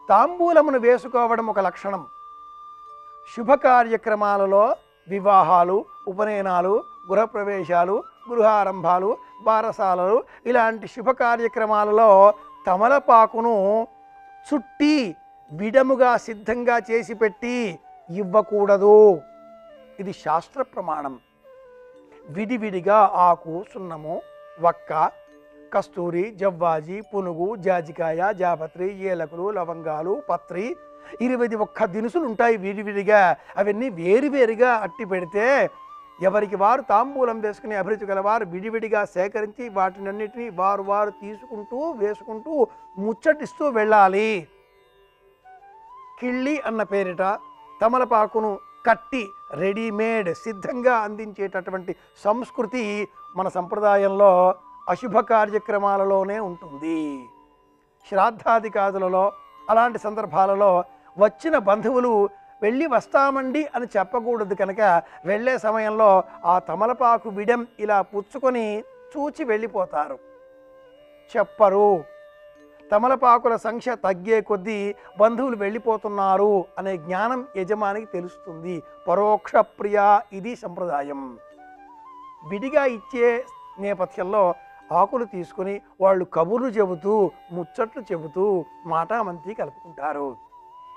తాంబూలమును వేసుకోవడం ఒక లక్షణం. శుభ కార్యక్రమాలలో వివాహాలు, ఉపనయనాలు, గృహప్రవేశాలు, గృహారంభాలు, బారసాలలు ఇలాంటి శుభ కార్యక్రమాలలో తమలపాకును చుట్టి విడముగా సిద్ధంగా చేసి పెట్టి ఇవ్వకూడదు. ఇది శాస్త్ర ప్రమాణం. విడివిడిగా ఆకు, సున్నము, వక్క, కస్తూరి, జవ్వాజి, పునుగు, జాజికాయ, జాపత్రి, ఏలకులు, లవంగాలు, పత్రి 21 దినుసులు ఉంటాయి విడివిడిగా. అవన్నీ వేరువేరుగా అట్టి పెడితే ఎవరికి వారు తాంబూలం వేసుకునే అభిరుచి గలవారు విడివిడిగా సేకరించి వాటినన్నిటినీ వారు వారు తీసుకుంటూ వేసుకుంటూ ముచ్చటిస్తూ వెళ్ళాలి. కిళ్ళి అన్న పేరిట తమలపాకును కట్టి రెడీమేడ్ సిద్ధంగా అందించేటటువంటి సంస్కృతి మన సంప్రదాయంలో అశుభ కార్యక్రమాలలోనే ఉంటుంది. శ్రాద్ధాదికాదులలో అలాంటి సందర్భాలలో వచ్చిన బంధువులు వెళ్ళి వస్తామండి అని చెప్పకూడదు. కనుక వెళ్ళే సమయంలో ఆ తమలపాకు విడం ఇలా పుచ్చుకొని చూచి వెళ్ళిపోతారు, చెప్పరు. తమలపాకుల సంఖ్య తగ్గే కొద్దీ బంధువులు వెళ్ళిపోతున్నారు అనే జ్ఞానం యజమానికి తెలుస్తుంది. పరోక్ష ప్రియ ఇది సంప్రదాయం. విడిగా ఇచ్చే నేపథ్యంలో ఆకులు తీసుకుని వాళ్ళు కబుర్లు చెబుతూ ముచ్చట్లు చెబుతూ మాటామంతి కలుపుకుంటారు.